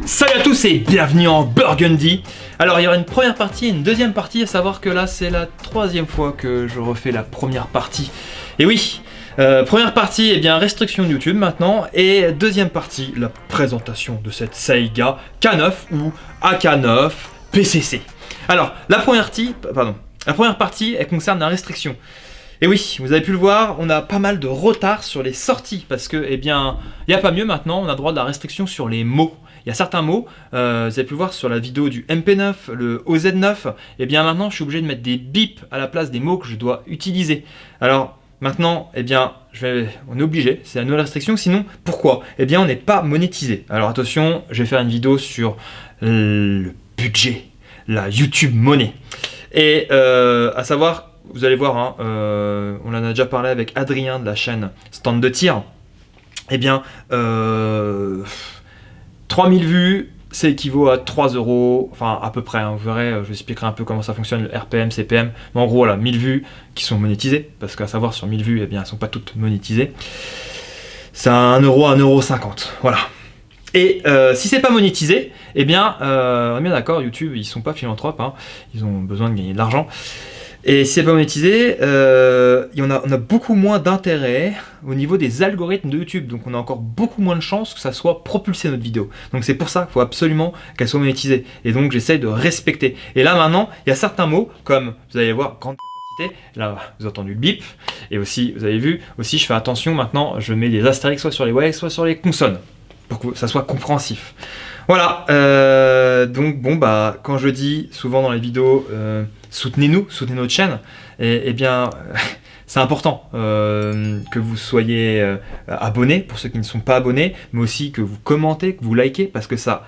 Salut à tous et bienvenue en Burgundy. Alors il y aura une première partie et une deuxième partie, à savoir que là c'est la troisième fois que je refais la première partie. Et oui, première partie, eh bien restriction de YouTube maintenant, et deuxième partie, la présentation de cette Saiga K9 ou AK9 PCC. Alors la première partie, elle concerne la restriction. Et oui, vous avez pu le voir, on a pas mal de retard sur les sorties parce que, eh bien, il n'y a pas mieux maintenant, on a droit de la restriction sur les mots. Il y a certains mots, vous avez pu le voir sur la vidéo du MP9, le OZ9, et bien maintenant je suis obligé de mettre des bips à la place des mots que je dois utiliser. Alors maintenant, eh bien, on est obligé, c'est la nouvelle restriction, sinon pourquoi? Eh bien on n'est pas monétisé. Alors attention, je vais faire une vidéo sur le budget, la YouTube monnaie. Et à savoir, vous allez voir, hein, on en a déjà parlé avec Adrien de la chaîne Stand de tir. Eh bien, 3000 vues, ça équivaut à 3 €, enfin à peu près, hein, vous verrez, je vous expliquerai un peu comment ça fonctionne, le RPM, CPM. Mais en gros, voilà, 1000 vues qui sont monétisées, parce qu'à savoir, sur 1000 vues, eh bien, elles ne sont pas toutes monétisées. C'est 1 € à 1,50 €, voilà. Et si c'est pas monétisé, eh bien, on est bien d'accord, YouTube, ils sont pas philanthropes, hein, ils ont besoin de gagner de l'argent. Et si c'est pas monétisé, on a beaucoup moins d'intérêt au niveau des algorithmes de YouTube. Donc on a encore beaucoup moins de chances que ça soit propulsé notre vidéo. Donc c'est pour ça qu'il faut absolument qu'elle soit monétisée. Et donc j'essaye de respecter. Et là maintenant, il y a certains mots, comme vous allez voir, grande capacité. Là, vous avez entendu le bip. Et aussi, vous avez vu, aussi je fais attention maintenant, je mets des astérix soit sur les ouais, soit sur les consonnes. Pour que ça soit compréhensif. Voilà, donc bon bah quand je dis souvent dans les vidéos soutenez-nous, soutenez notre chaîne, et bien c'est important que vous soyez abonnés pour ceux qui ne sont pas abonnés, mais aussi que vous commentez, que vous likez, parce que ça,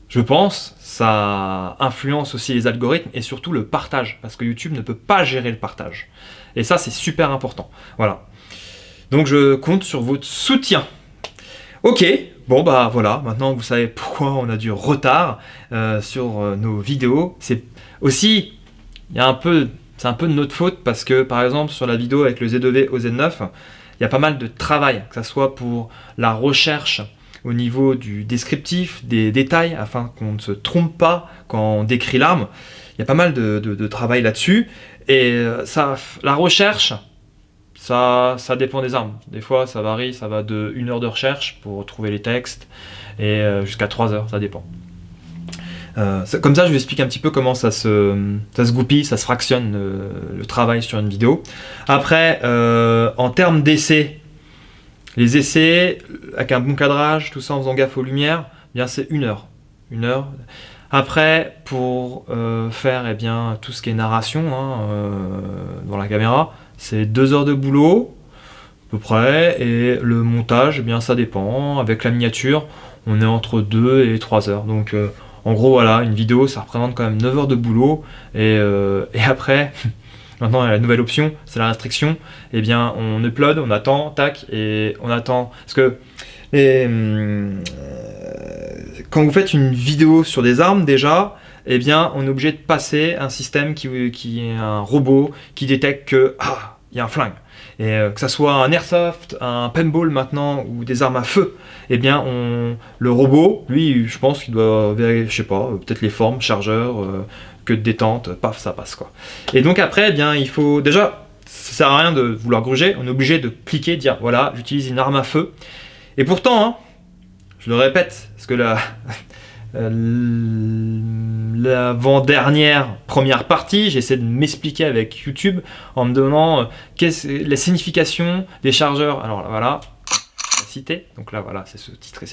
je pense, ça influence aussi les algorithmes et surtout le partage, parce que YouTube ne peut pas gérer le partage. Et ça c'est super important. Voilà. Donc je compte sur votre soutien. Ok, bon bah voilà, maintenant vous savez pourquoi on a du retard sur nos vidéos. C'est aussi, c'est un peu de notre faute parce que par exemple sur la vidéo avec le Z2V au Z9, il y a pas mal de travail, que ce soit pour la recherche au niveau du descriptif, des détails, afin qu'on ne se trompe pas quand on décrit l'arme. Il y a pas mal de travail là-dessus et la recherche, ça dépend des armes. Des fois, ça varie, ça va de 1 heure de recherche pour trouver les textes et jusqu'à 3 heures, ça dépend. Comme ça, je vous explique un petit peu comment ça se goupille, ça se fractionne le travail sur une vidéo. Après, en termes d'essais, les essais avec un bon cadrage, tout ça en faisant gaffe aux lumières, eh bien c'est 1 heure. 1 heure. Après, pour faire eh bien, tout ce qui est narration hein, dans la caméra, c'est 2 heures de boulot, à peu près, et le montage, eh bien ça dépend. Avec la miniature, on est entre 2 et 3 heures. Donc en gros, voilà, une vidéo, ça représente quand même 9 heures de boulot. Et après, maintenant, il y a la nouvelle option, c'est la restriction. Eh bien, on upload, on attend, tac, et on attend. Parce que quand vous faites une vidéo sur des armes, déjà, eh bien, on est obligé de passer un système qui est un robot qui détecte que il y a un flingue. Et que ça soit un airsoft, un paintball maintenant ou des armes à feu, eh bien, le robot, lui, je pense qu'il doit vérifier, je sais pas, peut-être les formes, chargeur, que de détente, paf, ça passe quoi. Et donc après, eh bien, il faut déjà, ça sert à rien de vouloir gruger, on est obligé de cliquer, dire voilà, j'utilise une arme à feu. Et pourtant, hein, je le répète, parce que l'avant-dernière première partie, j'essaie de m'expliquer avec YouTube en me donnant la signification des chargeurs. Alors là, voilà, cité. Donc là, voilà, c'est sous-titré,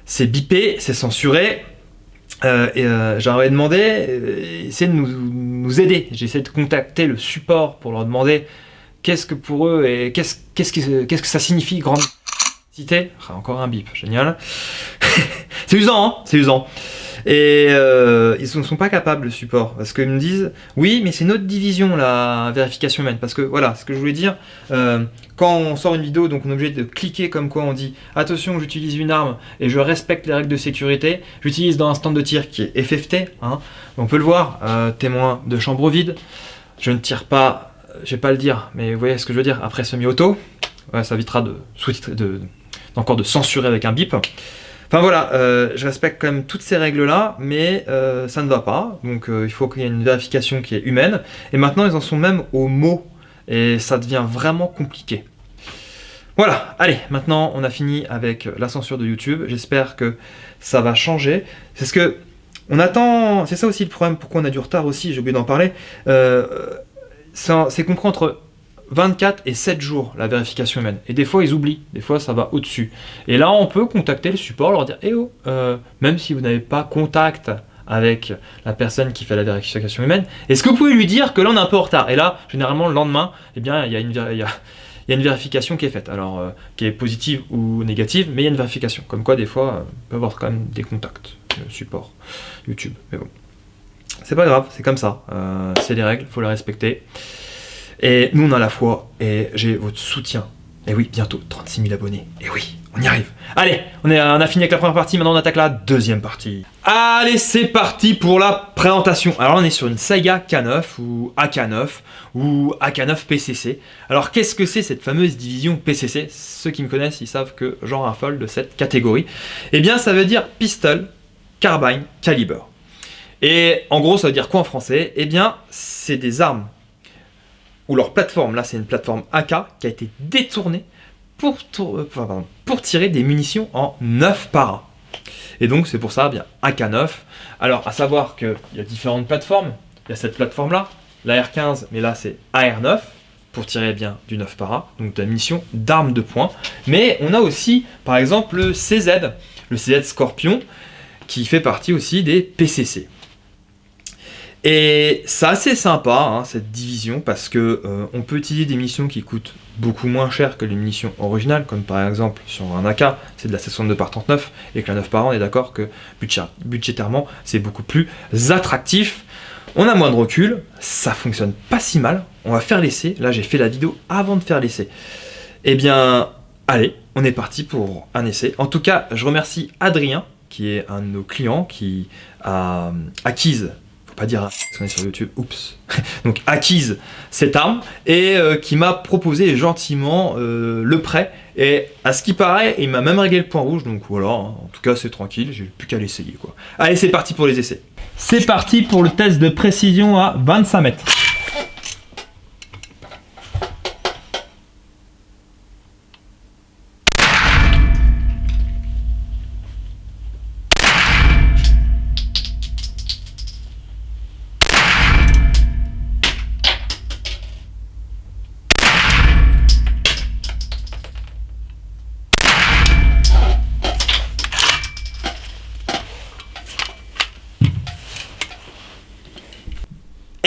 c'est bipé, c'est censuré. J'aurais demandé, essayer de nous aider. J'essaie de contacter le support pour leur demander qu'est-ce que pour eux et qu'est-ce que ça signifie grande cité. Encore un bip, génial. C'est usant, hein, c'est usant. Et ils ne sont pas capables, le support, parce qu'ils me disent oui, mais c'est notre division, la vérification humaine. Parce que voilà, ce que je voulais dire, quand on sort une vidéo, donc on est obligé de cliquer comme quoi on dit attention, j'utilise une arme et je respecte les règles de sécurité. J'utilise dans un stand de tir qui est FFT, hein, on peut le voir, témoin de chambre vide. Je ne tire pas, je vais pas le dire, mais vous voyez ce que je veux dire, après semi-auto, ouais, ça évitera encore de censurer avec un bip. Enfin voilà, je respecte quand même toutes ces règles-là, mais ça ne va pas. Donc il faut qu'il y ait une vérification qui est humaine. Et maintenant, ils en sont même aux mots. Et ça devient vraiment compliqué. Voilà, allez, maintenant on a fini avec la censure de YouTube. J'espère que ça va changer. C'est ce que on attend. C'est ça aussi le problème, pourquoi on a du retard aussi, j'ai oublié d'en parler. C'est compris entre 24 et 7 jours la vérification humaine. Et des fois ils oublient, des fois ça va au-dessus. Et là on peut contacter le support, leur dire oh, même si vous n'avez pas contact avec la personne qui fait la vérification humaine, est-ce que vous pouvez lui dire que là on est un peu en retard? Et là, généralement le lendemain, eh bien il y a une vérification qui est faite, alors qui est positive ou négative, mais il y a une vérification. Comme quoi des fois, on peut avoir quand même des contacts, le support YouTube. Mais bon, c'est pas grave, c'est comme ça, c'est les règles, il faut les respecter. Et nous on a la foi et j'ai votre soutien. Et oui, bientôt 36 000 abonnés. Et oui, on y arrive. Allez, on a fini avec la première partie, maintenant on attaque la deuxième partie. Allez, c'est parti pour la présentation. Alors on est sur une Saiga K9 ou AK9 ou AK9 PCC. Alors qu'est-ce que c'est cette fameuse division PCC? Ceux qui me connaissent, ils savent que j'en raffole de cette catégorie. Eh bien ça veut dire Pistol, Carbine, Caliber. Et en gros ça veut dire quoi en français? Eh bien c'est des armes ou leur plateforme, là c'est une plateforme AK qui a été détournée pour tirer des munitions en 9 para. Et donc c'est pour ça, bien AK9. Alors à savoir qu'il y a différentes plateformes. Il y a cette plateforme là, la R15, mais là c'est AR9 pour tirer bien du 9 para, donc de la munition d'armes de poing. Mais on a aussi par exemple le CZ Scorpion, qui fait partie aussi des PCC. Et c'est assez sympa hein, cette division parce que on peut utiliser des munitions qui coûtent beaucoup moins cher que les munitions originales, comme par exemple sur un AK, c'est de la 62 par 39 et que la 9 par an, on est d'accord que budgétairement c'est beaucoup plus attractif. On a moins de recul, ça fonctionne pas si mal. On va faire l'essai. Là j'ai fait la vidéo avant de faire l'essai. Eh bien, allez, on est parti pour un essai. En tout cas, je remercie Adrien, qui est un de nos clients, qui a acquise, pas dire parce qu'on est sur YouTube, oups, donc acquise cette arme et qui m'a proposé gentiment le prêt et à ce qui paraît il m'a même réglé le point rouge, donc voilà, hein, en tout cas c'est tranquille, j'ai plus qu'à l'essayer quoi. Allez c'est parti pour les essais. C'est parti pour le test de précision à 25 mètres.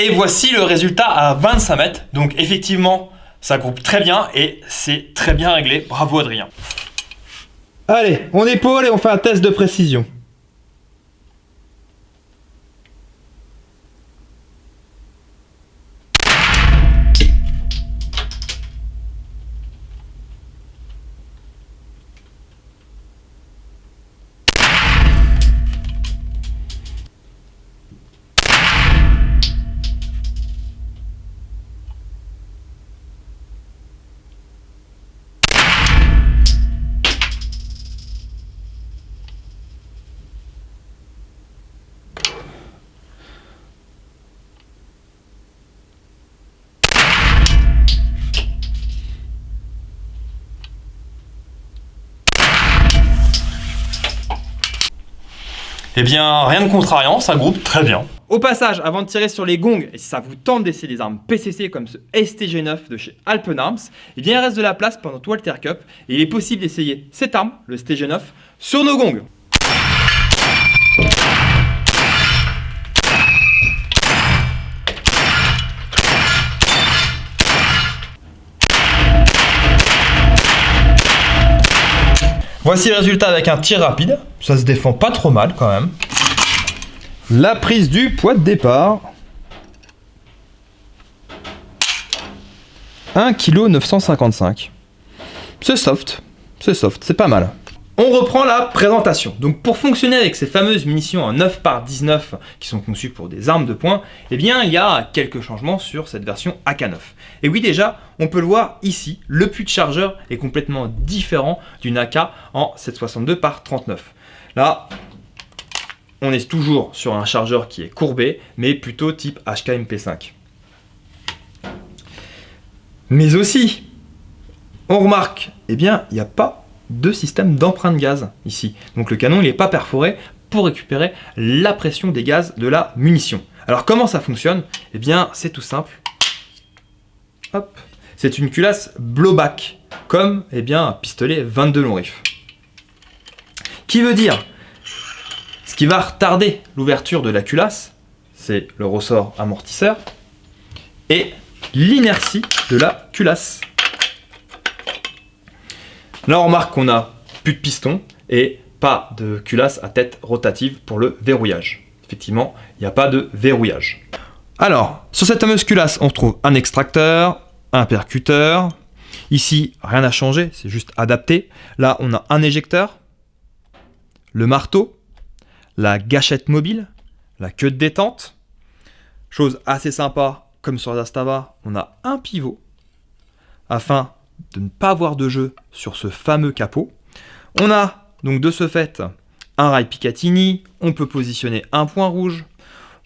Et voici le résultat à 25 mètres. Donc effectivement, ça groupe très bien et c'est très bien réglé. Bravo Adrien. Allez, on épaule et on fait un test de précision. Eh bien, rien de contrariant, ça groupe très bien. Au passage, avant de tirer sur les gongs, et si ça vous tente d'essayer des armes PCC comme ce STG9 de chez Alpenarms, eh bien il reste de la place pendant notre Walter Cup et il est possible d'essayer cette arme, le STG9, sur nos gongs. Voici le résultat avec un tir rapide, ça se défend pas trop mal quand même. La prise du poids de départ. 1,955 kg. C'est soft, c'est pas mal. On reprend la présentation. Donc pour fonctionner avec ces fameuses munitions en 9 par 19 qui sont conçues pour des armes de poing, eh bien il y a quelques changements sur cette version AK9. Et oui déjà, on peut le voir ici, le puits de chargeur est complètement différent d'une AK en 7,62 par 39. Là, on est toujours sur un chargeur qui est courbé, mais plutôt type HK-MP5. Mais aussi, on remarque, eh bien, il n'y a pas de système d'empreinte gaz ici. Donc le canon, il n'est pas perforé pour récupérer la pression des gaz de la munition. Alors comment ça fonctionne? Eh bien, c'est tout simple. Hop. C'est une culasse blowback, comme eh bien, un pistolet 22 long rifle. Qui veut dire, ce qui va retarder l'ouverture de la culasse, c'est le ressort amortisseur et l'inertie de la culasse. Là, on remarque qu'on n'a plus de piston et pas de culasse à tête rotative pour le verrouillage. Effectivement, il n'y a pas de verrouillage. Alors, sur cette fameuse culasse, on retrouve un extracteur, un percuteur. Ici, rien n'a changé, c'est juste adapté. Là, on a un éjecteur, le marteau, la gâchette mobile, la queue de détente. Chose assez sympa, comme sur la Zastava, on a un pivot afin de ne pas avoir de jeu sur ce fameux capot. On a donc de ce fait un rail Picatinny, on peut positionner un point rouge,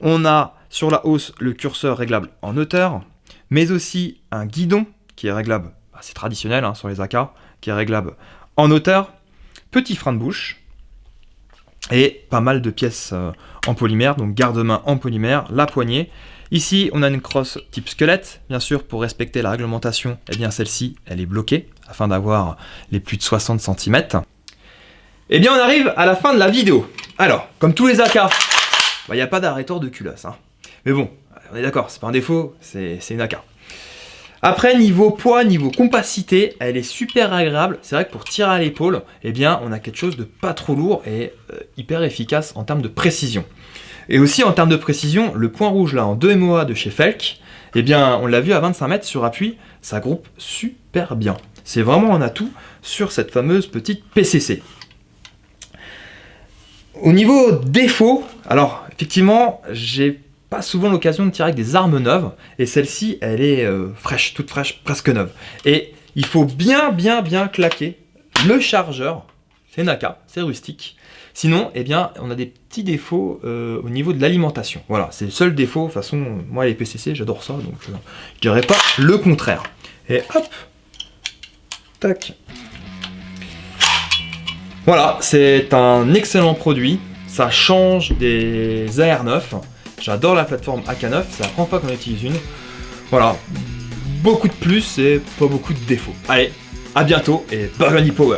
on a sur la hausse le curseur réglable en hauteur, mais aussi un guidon qui est réglable, c'est traditionnel sur les AK, qui est réglable en hauteur, petit frein de bouche, et pas mal de pièces en polymère, donc garde-main en polymère, la poignée. Ici, on a une crosse type squelette, bien sûr, pour respecter la réglementation, eh bien celle-ci, elle est bloquée, afin d'avoir les plus de 60 cm. Eh bien, on arrive à la fin de la vidéo. Alors, comme tous les AK, il n'y a pas d'arrêteur de culasse. Mais bon, on est d'accord, c'est pas un défaut, c'est une AK. Après, niveau poids, niveau compacité, elle est super agréable. C'est vrai que pour tirer à l'épaule, eh bien, on a quelque chose de pas trop lourd et hyper efficace en termes de précision. Et aussi en termes de précision, le point rouge là en 2 MOA de chez Felk, eh bien, on l'a vu à 25 mètres sur appui, ça groupe super bien. C'est vraiment un atout sur cette fameuse petite PCC. Au niveau défaut, alors effectivement, j'ai pas souvent l'occasion de tirer avec des armes neuves, et celle-ci, elle est fraîche, toute fraîche, presque neuve. Et il faut bien claquer le chargeur, c'est une AK, c'est rustique. Sinon, eh bien, on a des petits défauts au niveau de l'alimentation. Voilà, c'est le seul défaut. De toute façon, moi, les PCC, j'adore ça, donc je dirais pas le contraire. Et hop, tac. Voilà, c'est un excellent produit. Ça change des AR9. J'adore la plateforme AK9, c'est la première fois qu'on utilise une. Voilà, beaucoup de plus et pas beaucoup de défauts. Allez, à bientôt et Burgundy Power!